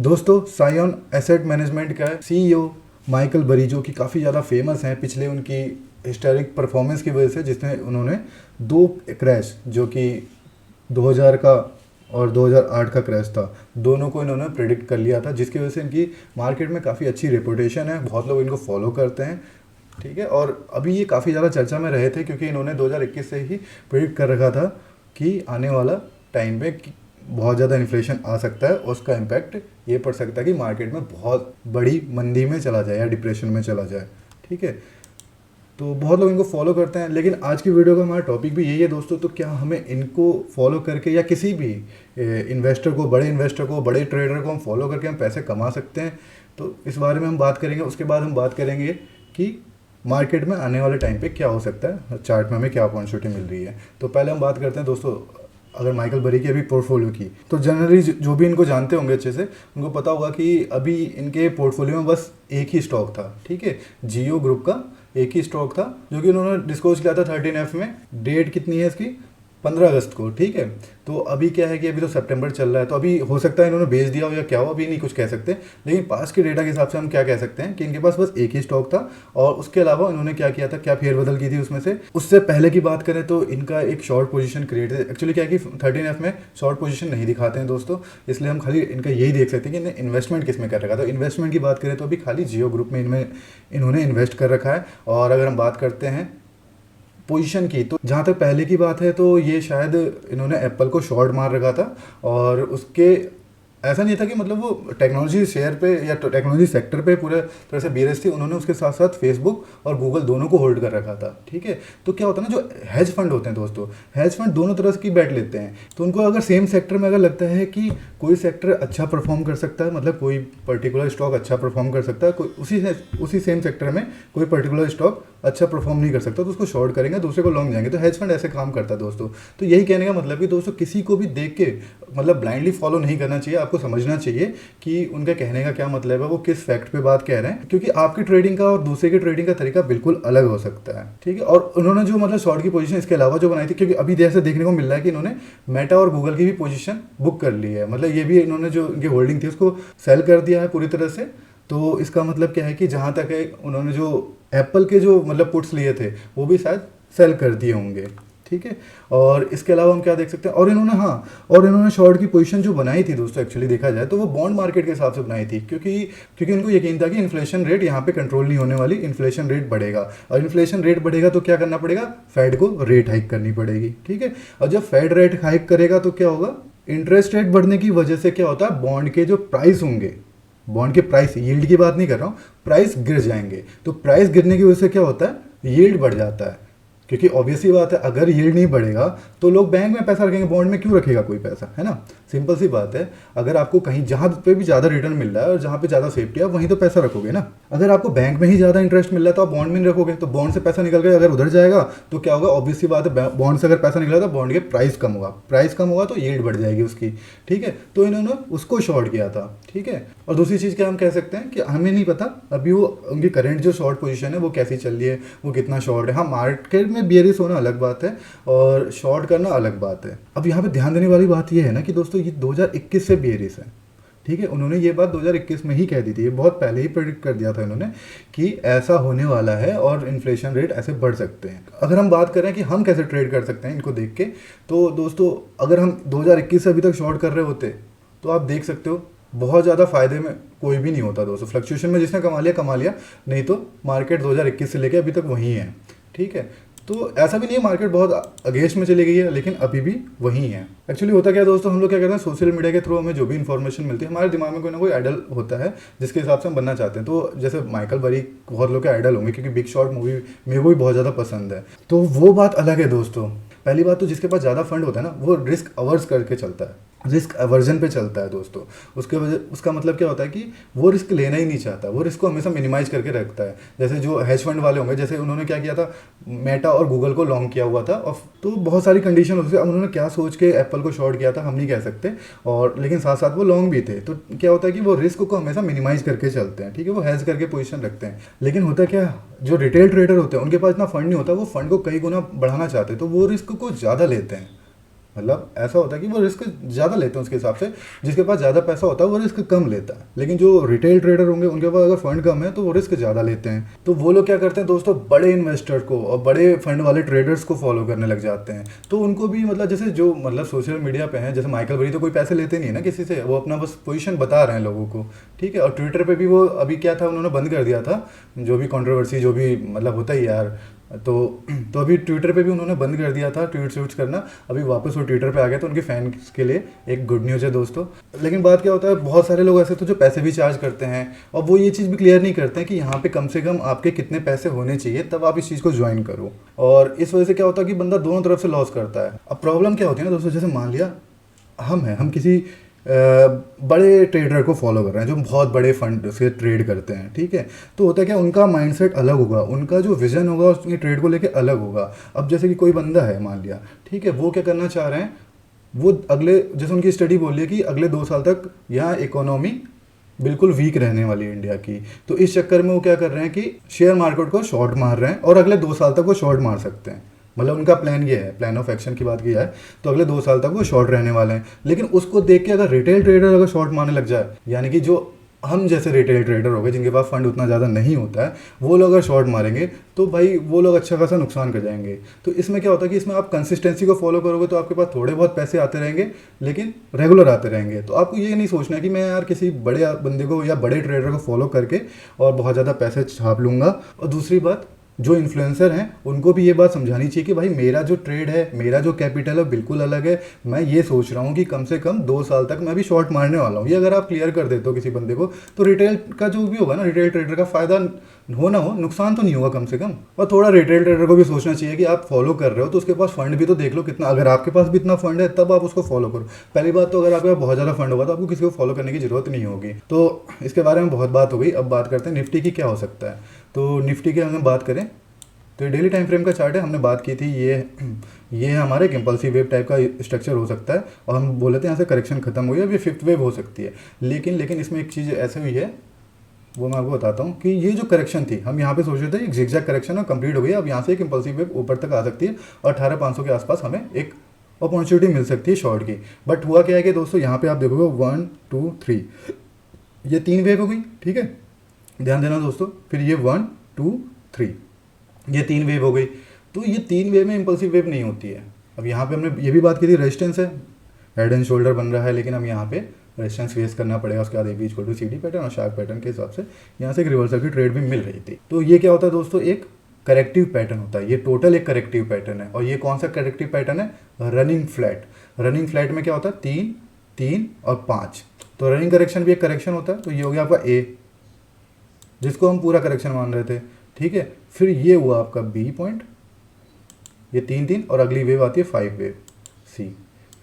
दोस्तों साइयन asset management का CEO Michael बरी जो कि काफ़ी ज़्यादा फेमस हैं पिछले उनकी हिस्टोरिक परफॉर्मेंस की वजह से, जिसमें उन्होंने दो क्रैश जो कि 2000 का और 2008 का क्रैश था, दोनों को इन्होंने प्रिडिक्ट कर लिया था, जिसकी वजह से इनकी मार्केट में काफ़ी अच्छी रेपुटेशन है, बहुत लोग इनको फॉलो करते हैं। ठीक है, और अभी ये काफ़ी ज़्यादा चर्चा में रहे थे क्योंकि इन्होंने 2021 से ही प्रिडिक्ट कर रखा था कि आने वाला टाइम पे बहुत ज़्यादा इन्फ्लेशन आ सकता है और उसका इम्पैक्ट ये पड़ सकता है कि मार्केट में बहुत बड़ी मंदी में चला जाए या डिप्रेशन में चला जाए। ठीक है, तो बहुत लोग इनको फॉलो करते हैं, लेकिन आज की वीडियो का हमारा टॉपिक भी यही है दोस्तों। तो क्या हमें इनको फॉलो करके या किसी भी इन्वेस्टर को, बड़े ट्रेडर को हम फॉलो करके हम पैसे कमा सकते हैं? तो इस बारे में हम बात करेंगे। उसके बाद हम बात करेंगे कि मार्केट में आने वाले टाइम पे क्या हो सकता है, चार्ट में हमें क्या अपॉर्चुनिटी मिल रही है। तो पहले हम बात करते हैं दोस्तों अगर माइकल बरी की अभी पोर्टफोलियो की, तो जनरली जो भी इनको जानते होंगे अच्छे से, उनको पता होगा कि अभी इनके पोर्टफोलियो में बस एक ही स्टॉक था। ठीक है, जियो ग्रुप का एक ही स्टॉक था जो कि उन्होंने डिस्क्लोज किया था 13F में। डेट कितनी है इसकी? 15 अगस्त को। ठीक है, तो अभी क्या है कि अभी तो सितंबर चल रहा है, तो अभी हो सकता है इन्होंने बेच दिया हो या क्या हो, अभी नहीं कुछ कह सकते। लेकिन पास के डेटा के हिसाब से हम क्या कह सकते हैं कि इनके पास बस एक ही स्टॉक था और उसके अलावा इन्होंने क्या किया था, क्या फेरबदल की थी उसमें से। उससे पहले की बात करें तो इनका एक शॉर्ट पोजीशन क्रिएट है। एक्चुअली क्या है कि 13F में शॉर्ट पोजीशन नहीं दिखाते हैं दोस्तों, इसलिए हम खाली इनका यही देख सकते हैं कि इन्हें इन्वेस्टमेंट किस में कर रखा था। तो इन्वेस्टमेंट की बात करें तो अभी खाली जियो ग्रुप में इन्होंने इन्वेस्ट कर रखा है। और अगर हम बात करते हैं पोजीशन की, तो जहाँ तक पहले की बात है तो ये शायद इन्होंने एप्पल को शॉर्ट मार रखा था। और उसके ऐसा नहीं था कि मतलब वो टेक्नोलॉजी शेयर पे या टेक्नोलॉजी सेक्टर पे पूरे तरह से बेरिश थी, उन्होंने उसके साथ साथ फेसबुक और गूगल दोनों को होल्ड कर रखा था। ठीक है, तो क्या होता है ना, जो हेज फंड होते हैं दोस्तों, हेज फंड दोनों तरह की बैट लेते हैं। तो उनको अगर सेम सेक्टर में अगर लगता है कि कोई सेक्टर अच्छा परफॉर्म कर सकता है, मतलब कोई पर्टिकुलर स्टॉक अच्छा परफॉर्म कर सकता है, कोई उसी सेम सेक्टर में कोई पर्टिकुलर स्टॉक अच्छा परफॉर्म नहीं कर सकता, तो उसको शॉर्ट करेंगे, दूसरे को लॉन्ग जाएंगे। तो हेज फंड ऐसे काम करता है दोस्तों। तो यही कहने का मतलब कि दोस्तों किसी को भी देख के मतलब ब्लाइंडली फॉलो नहीं करना चाहिए, आपको समझना चाहिए कि उनके कहने का क्या मतलब है, वो किस फैक्ट पे बात कह रहे हैं, क्योंकि आपकी ट्रेडिंग का और दूसरे की ट्रेडिंग का तरीका बिल्कुल अलग हो सकता है। ठीक है, और उन्होंने जो मतलब शॉर्ट की पोजीशन इसके अलावा जो बनाई थी, क्योंकि अभी जैसे देखने को मिल रहा है कि इन्होंने मेटा और गूगल की भी पोजीशन बुक कर ली है, मतलब ये भी इन्होंने जो इनकी होल्डिंग थी उसको सेल कर दिया है पूरी तरह से। तो इसका मतलब क्या है कि जहाँ तक है उन्होंने जो एप्पल के जो मतलब पुट्स लिए थे वो भी शायद सेल कर दिए होंगे। ठीक है, और इसके अलावा हम क्या देख सकते हैं, और इन्होंने शॉर्ट की पोजीशन जो बनाई थी दोस्तों, एक्चुअली देखा जाए तो वो बॉन्ड मार्केट के हिसाब से बनाई थी, क्योंकि इनको यकीन था कि इन्फ्लेशन रेट यहाँ पे कंट्रोल नहीं होने वाली, इन्फ्लेशन रेट बढ़ेगा, और इन्फ्लेशन रेट बढ़ेगा तो क्या करना पड़ेगा, फेड को रेट हाइक करनी पड़ेगी। ठीक है, और जब फेड रेट हाइक करेगा तो क्या होगा, इंटरेस्ट रेट बढ़ने की वजह से क्या होता है, बॉन्ड के जो प्राइस होंगे, बॉन्ड के प्राइस, यील्ड की बात नहीं कर रहा हूँ, प्राइस गिर जाएंगे। तो प्राइस गिरने की वजह से क्या होता है, यील्ड बढ़ जाता है, क्योंकि ऑब्वियसली बात है अगर यील्ड नहीं बढ़ेगा तो लोग बैंक में पैसा रखेंगे, बॉन्ड में क्यों रखेगा कोई पैसा, है ना। सिंपल सी बात है, अगर आपको कहीं जहाँ पे भी ज़्यादा रिटर्न मिल रहा है और जहाँ पे ज़्यादा सेफ्टी है वहीं तो पैसा रखोगे ना। अगर आपको बैंक में ही ज़्यादा इंटरेस्ट मिल रहा है तो आप बॉन्ड में नहीं रखोगे, तो बॉन्ड से पैसा निकल गया अगर उधर जाएगा तो क्या होगा, ऑब्वियसली बात है बॉन्ड से अगर पैसा निकला तो बॉन्ड के प्राइस कम होगा, प्राइस कम होगा तो यील्ड बढ़ जाएगी उसकी। ठीक है, तो इन्होंने उसको शॉर्ट किया था। ठीक है, और दूसरी चीज़ क्या हम कह सकते हैं कि हमें नहीं पता अभी वो उनकी करंट जो शॉर्ट पोजीशन है वो कैसी चल रही है, वो कितना शॉर्ट है। हाँ, मार्केट में बेयरिश होना अलग बात है और शॉर्ट करना अलग बात है। अब यहाँ पे ध्यान देने वाली बात ये है ना कि दोस्तों ये 2021 से बेयरिश है। ठीक है, उन्होंने ये बात 2021 में ही कह दी थी, ये बहुत पहले ही प्रेडिक्ट कर दिया था इन्होंने कि ऐसा होने वाला है और इन्फ्लेशन रेट ऐसे बढ़ सकते हैं। अगर हम बात करें कि हम कैसे ट्रेड कर सकते हैं इनको देख के, तो दोस्तों अगर हम 2021 से अभी तक शॉर्ट कर रहे होते तो आप देख सकते हो बहुत ज़्यादा फायदे में कोई भी नहीं होता दोस्तों। फ्लक्चुएशन में जिसने कमा लिया, नहीं तो मार्केट 2021 से लेके अभी तक वहीं है। ठीक है, तो ऐसा भी नहीं है मार्केट बहुत अगेंस्ट में चली गई है, लेकिन अभी भी वही है। एक्चुअली होता क्या है दोस्तों, हम लोग क्या करते हैं, सोशल मीडिया के थ्रू हमें जो भी इन्फॉर्मेशन मिलती है, हमारे दिमाग में कोई ना कोई आइडल होता है जिसके हिसाब से हम बनना चाहते हैं। तो जैसे माइकल बरी बहुत लोग के आइडल होंगे, क्योंकि बिग शॉर्ट मूवी मेरे को भी बहुत ज़्यादा पसंद है। तो वो बात अलग है दोस्तों। पहली बात तो जिसके पास ज़्यादा फंड होता है ना, वो रिस्क अवर्स करके चलता है, रिस्क अवर्जन पे चलता है दोस्तों। उसका मतलब क्या होता है कि वो रिस्क लेना ही नहीं चाहता, वो रिस्क को हमेशा मिनिमाइज करके रखता है। जैसे जो हेज फंड वाले होंगे, जैसे उन्होंने क्या किया था, मेटा और गूगल को लॉन्ग किया हुआ था, और तो बहुत सारी कंडीशन होती है। अब उन्होंने क्या सोच के एप्पल को शॉर्ट किया था हम नहीं कह सकते, और लेकिन साथ साथ वो लॉन्ग भी थे। तो क्या होता है कि वो रिस्क को हमेशा मिनिमाइज करके चलते हैं। ठीक है, वो हेज करके पोजीशन रखते हैं। लेकिन होता क्या, जो रिटेल ट्रेडर होते हैं उनके पास इतना फंड नहीं होता, वो फंड को कई गुना बढ़ाना चाहते हैं, तो वो रिस्क को ज़्यादा लेते हैं। मतलब ऐसा होता है कि वो रिस्क ज़्यादा लेते हैं उसके हिसाब से, जिसके पास ज़्यादा पैसा होता है वो रिस्क कम लेता है। लेकिन जो रिटेल ट्रेडर होंगे उनके पास अगर फंड कम है तो वो रिस्क ज़्यादा लेते हैं। तो वो लोग क्या करते हैं दोस्तों, बड़े इन्वेस्टर को और बड़े फंड वाले ट्रेडर्स को फॉलो करने लग जाते हैं। तो उनको भी मतलब जैसे जो मतलब सोशल मीडिया पे हैं, जैसे माइकल बरी तो कोई पैसे लेते नहीं है ना किसी से, वो अपना बस पोजीशन बता रहे हैं लोगों को, ठीक है। और ट्विटर पे भी वो अभी क्या था, उन्होंने बंद कर दिया था जो भी कंट्रोवर्सी जो भी मतलब होता ही यार, तो अभी ट्विटर पे भी उन्होंने बंद कर दिया था ट्वीट स्वीट्स करना। अभी वापस वो ट्विटर पे आ गया, तो उनके फैंस के लिए एक गुड न्यूज़ है दोस्तों। लेकिन बात क्या होता है, बहुत सारे लोग ऐसे तो जो पैसे भी चार्ज करते हैं और वो ये चीज़ भी क्लियर नहीं करते हैं कि यहाँ पे कम से कम आपके कितने पैसे होने चाहिए तब आप इस चीज़ को ज्वाइन करो। और इस वजह से क्या होता है कि बंदा दोनों तरफ से लॉस करता है। अब प्रॉब्लम क्या होती है ना दोस्तों, जैसे मान लिया हम किसी बड़े ट्रेडर को फॉलो कर रहे हैं जो बहुत बड़े फंड से ट्रेड करते हैं, ठीक है। तो होता है क्या, उनका माइंडसेट अलग होगा, उनका जो विजन होगा उसके ट्रेड को लेके अलग होगा। अब जैसे कि कोई बंदा है मान लिया, ठीक है, वो क्या करना चाह रहे हैं, वो अगले जैसे उनकी स्टडी बोल रही है कि अगले 2 साल तक यहाँ इकोनॉमी बिल्कुल वीक रहने वाली है इंडिया की। तो इस चक्कर में वो क्या कर रहे हैं कि शेयर मार्केट को शॉर्ट मार रहे हैं और अगले 2 साल तक वो शॉर्ट मार सकते हैं। मतलब उनका प्लान ये है, प्लान ऑफ एक्शन की बात की जाए तो अगले 2 साल तक वो शॉर्ट रहने वाले हैं। लेकिन उसको देख के अगर रिटेल ट्रेडर अगर शॉर्ट मारने लग जाए, यानी कि जो हम जैसे रिटेल ट्रेडर हो गए जिनके पास फंड उतना ज़्यादा नहीं होता है, वो लोग अगर शॉर्ट मारेंगे तो भाई वो लोग अच्छा खासा नुकसान कर जाएंगे। तो इसमें क्या होता है कि इसमें आप कंसिस्टेंसी को फॉलो करोगे तो आपके पास थोड़े बहुत पैसे आते रहेंगे, लेकिन रेगुलर आते रहेंगे। तो आपको ये नहीं सोचना है कि मैं यार किसी बड़े बंदे को या बड़े ट्रेडर को फॉलो करके और बहुत ज़्यादा पैसे छाप लूँगा। और दूसरी बात, जो इन्फ्लुएंसर हैं उनको भी ये बात समझानी चाहिए कि भाई मेरा जो ट्रेड है, मेरा जो कैपिटल है बिल्कुल अलग है। मैं ये सोच रहा हूँ कि कम से कम 2 साल तक मैं भी शॉर्ट मारने वाला हूँ। ये अगर आप क्लियर कर देते हो किसी बंदे को, तो रिटेल का जो भी होगा ना, रिटेल ट्रेडर का फायदा हो ना हो, नुकसान तो नहीं होगा कम से कम। और थोड़ा रिटेल ट्रेडर को भी सोचना चाहिए कि आप फॉलो कर रहे हो तो उसके पास फंड भी तो देख लो कितना। अगर आपके पास भी इतना फंड है तब आप उसको फॉलो करो। पहली बात तो अगर आपके पास बहुत ज़्यादा फंड होगा तो आपको किसी को फॉलो करने की जरूरत नहीं होगी। तो इसके बारे में बहुत बात हो गई, अब बात करते हैं निफ्टी की क्या हो सकता है। तो निफ्टी की अगर बात करें तो ये डेली टाइम फ्रेम का चार्ट है, हमने बात की थी। ये हमारे एक इम्पल्सिव वेव टाइप का स्ट्रक्चर हो सकता है और हम बोले थे यहाँ से करेक्शन खत्म हुई है, अब ये फिफ्थ वेव हो सकती है। लेकिन इसमें एक चीज़ ऐसे हुई है, वो मैं आपको बताता हूँ कि ये जो करेक्शन थी, हम यहाँ पे सोच रहे थे एक जिगजैग करेक्शन है, कंप्लीट हो गई। अब यहाँ से एक इम्पल्सिव वेव ऊपर तक आ सकती है और 18,500 के आसपास हमें एक अपॉर्चुनिटी मिल सकती है शॉर्ट की। बट हुआ क्या है कि दोस्तों यहाँ पे आप देखोगे 1 2 3, ये 3 वेव हो गई, ठीक है, ध्यान देना दोस्तों। फिर ये 1 2 3, ये 3 वेव हो गई। तो ये 3 वेव में इम्पल्सिव वेव नहीं होती है। अब यहाँ पे हमने ये भी बात की थी, रेजिस्टेंस है, हेड एंड शोल्डर बन रहा है, लेकिन हम यहाँ पे रेजिस्टेंस फेस करना पड़ेगा। उसके बाद A B equal to C D pattern और शार्प पैटर्न के हिसाब से यहाँ से एक रिवर्सल की ट्रेड भी मिल रही थी। तो ये क्या होता है दोस्तों, एक करेक्टिव पैटर्न होता है। ये टोटल एक करेक्टिव पैटर्न है। और ये कौन सा करेक्टिव पैटर्न है, रनिंग फ्लैट। रनिंग फ्लैट में क्या होता है, 3 3 और 5। तो रनिंग करेक्शन भी एक करेक्शन होता है। तो ये हो गया आपका ए, जिसको हम पूरा करेक्शन मान रहे थे, ठीक है। फिर ये हुआ आपका बी पॉइंट, ये 3 3 और अगली वेव आती है 5 वेव सी,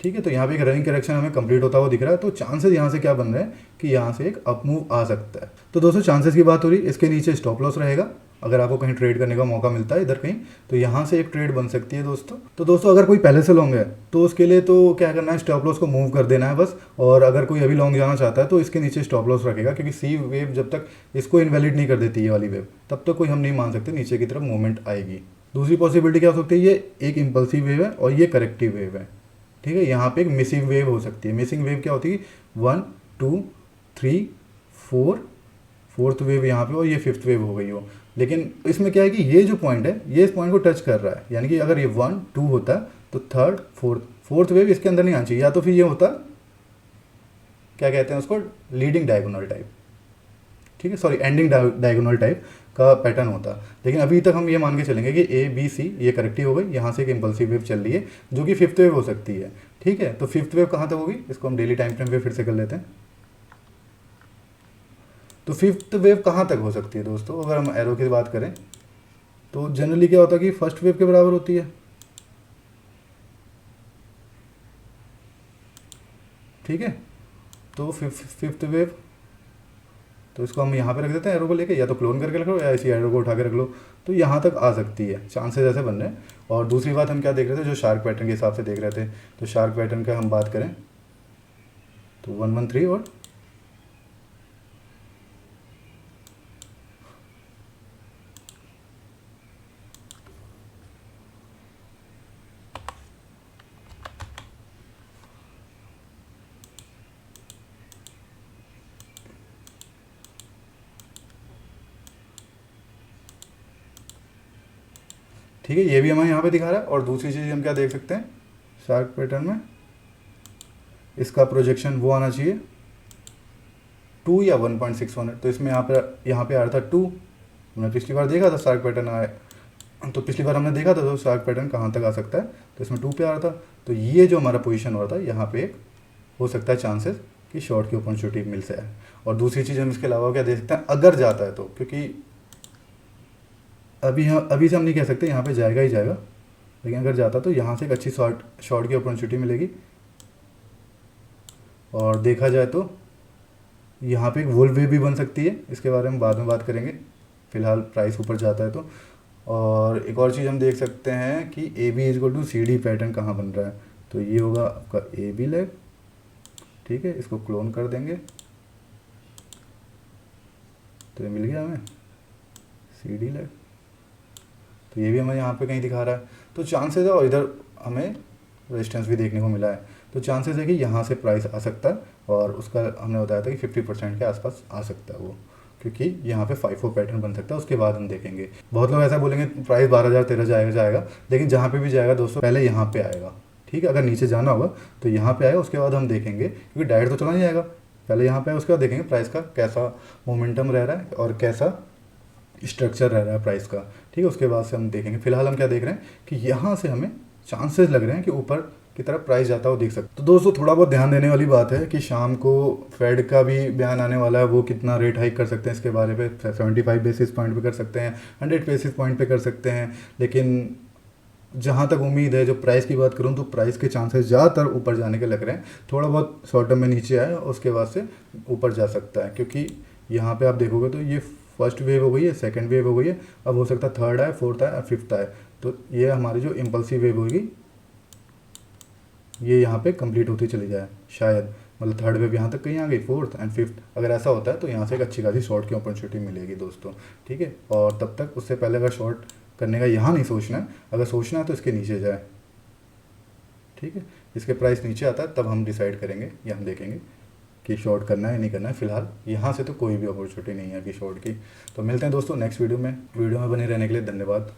ठीक है। तो यहाँ पे एक रनिंग करेक्शन हमें कंप्लीट होता हुआ दिख रहा है। तो चांसेस यहाँ से क्या बन रहे हैं कि यहाँ से एक अप मूव आ सकता है। तो दोस्तों चांसेस की बात हो रही है, इसके नीचे स्टॉप लॉस रहेगा। अगर आपको कहीं ट्रेड करने का मौका मिलता है इधर कहीं, तो यहाँ से एक ट्रेड बन सकती है दोस्तों। तो दोस्तों अगर कोई पहले से लॉन्ग है तो उसके लिए तो क्या करना है, स्टॉप लॉस को मूव कर देना है बस। और अगर कोई अभी लॉन्ग जाना चाहता है तो इसके नीचे स्टॉप लॉस रखेगा, क्योंकि सी वेव जब तक इसको इनवैलिड नहीं कर देती ये वाली वेव, तब तक कोई हम नहीं मान सकते नीचे की तरफ मूवमेंट आएगी। दूसरी पॉसिबिलिटी क्या हो सकती है, ये एक इम्पल्सिव वेव है और ये करेक्टिव वेव है, ठीक है। यहाँ पे एक मिसिंग वेव हो सकती है। मिसिंग वेव क्या होती है, 1 2 3 4, फोर्थ वेव यहाँ पे और ये फिफ्थ वेव हो गई हो। लेकिन इसमें क्या है कि ये जो पॉइंट है ये इस पॉइंट को टच कर रहा है, यानी कि अगर ये 1 2 होता तो थर्ड फोर्थ वेव इसके अंदर नहीं आनी चाहिए, या तो फिर ये होता, क्या कहते हैं उसको, लीडिंग डायगोनल टाइप, ठीक है, सॉरी एंडिंग डायगोनल टाइप का पैटर्न होता। लेकिन अभी तक हम ये मान के चलेंगे कि ए बी सी ये करेक्टिव हो गई, यहाँ से एक इम्पल्सिव वेव चल रही है जो कि फिफ्थ वेव हो सकती है, ठीक है। तो फिफ्थ वेव कहाँ तक होगी, इसको हम डेली टाइम फ्रेम पे फिर से कर लेते हैं। तो फिफ्थ वेव कहाँ तक हो सकती है दोस्तों, अगर हम एरो की बात करें तो जनरली क्या होता है कि फर्स्ट वेव के बराबर होती है, ठीक है। तो फिफ्थ वेव, तो इसको हम यहाँ पे रख देते हैं एरो को लेके, या तो क्लोन करके रख लो या इसी एरो को उठा के रख लो। तो यहाँ तक आ सकती है, चांसेस ऐसे बन रहे हैं। और दूसरी बात हम क्या देख रहे थे, जो शार्क पैटर्न के हिसाब से देख रहे थे। तो शार्क पैटर्न का हम बात करें तो 113 और ठीक है, ये भी हमें यहाँ पे दिखा रहा है। और दूसरी चीज़ हम क्या देख सकते हैं शार्क पैटर्न में, इसका प्रोजेक्शन वो आना चाहिए 2 या 1.61 है। तो इसमें यहाँ पे आ रहा था 2। हमने पिछली बार देखा था शार्क पैटर्न आए, तो पिछली बार हमने देखा था तो शार्क पैटर्न कहाँ तक आ सकता है, तो इसमें 2 पे आ रहा था। तो ये जो हमारा पोजीशन हो रहा था यहाँ पे एक हो सकता है चांसेस कि शॉर्ट की अपॉर्चुनिटी मिल जाए। और दूसरी चीज़ हम इसके अलावा क्या देख सकते हैं, अगर जाता है तो, क्योंकि अभी से हम नहीं कह सकते यहाँ पे जाएगा ही जाएगा, लेकिन अगर जाता तो यहाँ से एक अच्छी शॉर्ट की अपॉर्चुनिटी मिलेगी। और देखा जाए तो यहाँ पे एक वुल वेव भी बन सकती है, इसके बारे में बाद में बात करेंगे, फिलहाल प्राइस ऊपर जाता है तो। और एक और चीज़ हम देख सकते हैं कि A B is equal to C D pattern कहाँ बन रहा है, तो ये होगा आपका ए बी लेग। ठीक है, इसको क्लोन कर देंगे तो ये मिल गया हमें सी डी लेग। तो ये भी हमें यहाँ पे कहीं दिखा रहा है, तो चांसेस है। और इधर हमें रेजिस्टेंस भी देखने को मिला है, तो चांसेस है कि यहाँ से प्राइस आ सकता है। और उसका हमने बताया था कि 50% के आसपास आ सकता है वो, क्योंकि यहाँ पे 5-4 पैटर्न बन सकता है। उसके बाद हम देखेंगे, बहुत लोग ऐसा बोलेंगे प्राइस 12,000-13,000 जाएगा, लेकिन जहाँ पे भी जाएगा दोस्तों पहले यहाँ पे आएगा। ठीक है, अगर नीचे जाना होगा तो यहाँ पे आएगा, उसके बाद हम देखेंगे, क्योंकि डायरेक्ट तो चला नहीं जाएगा, पहले यहाँ पे आए, उसके बाद देखेंगे प्राइस का कैसा मोमेंटम रह रहा है और कैसा स्ट्रक्चर रह रहा है प्राइस का। ठीक है, उसके बाद से हम देखेंगे। फिलहाल हम क्या देख रहे हैं कि यहाँ से हमें चांसेस लग रहे हैं कि ऊपर की तरफ प्राइस जाता हो दिख सकता है। तो दोस्तों थोड़ा बहुत ध्यान देने वाली बात है कि शाम को फेड का भी बयान आने वाला है, वो कितना रेट हाइक कर सकते हैं इसके बारे में 75 बेसिस पॉइंट पे कर सकते हैं, 100 बेसिस पॉइंट पे कर सकते हैं। लेकिन जहाँ तक उम्मीद है, जो प्राइस की बात करूँ तो प्राइस के चांसेस ज़्यादातर ऊपर जाने के लग रहे हैं। थोड़ा बहुत शॉर्ट टर्म में नीचे आए, उसके बाद से ऊपर जा सकता है, क्योंकि यहाँ पे आप देखोगे तो ये फर्स्ट वेव हो गई है, सेकंड वेव हो गई है, अब हो सकता है थर्ड आए, फोर्थ आए, फिफ्थ आए। तो ये हमारी जो इम्पल्सिव वेव होगी ये यहाँ पे कंप्लीट होती चली जाए शायद, मतलब थर्ड वेव यहाँ तक कहीं आ गई, फोर्थ एंड फिफ्थ अगर ऐसा होता है तो यहाँ से एक अच्छी खासी शॉर्ट की अपॉर्चुनिटी मिलेगी दोस्तों। ठीक है, और तब तक उससे पहले अगर शॉर्ट करने का यहाँ नहीं सोचना है, अगर सोचना है तो इसके नीचे जाए। ठीक है, इसके प्राइस नीचे आता है तब हम डिसाइड करेंगे या हम देखेंगे कि शॉर्ट करना है या नहीं करना है। फिलहाल यहाँ से तो कोई भी अपॉर्चुनिटी नहीं है कि शॉर्ट की। तो मिलते हैं दोस्तों नेक्स्ट वीडियो में बने रहने के लिए धन्यवाद।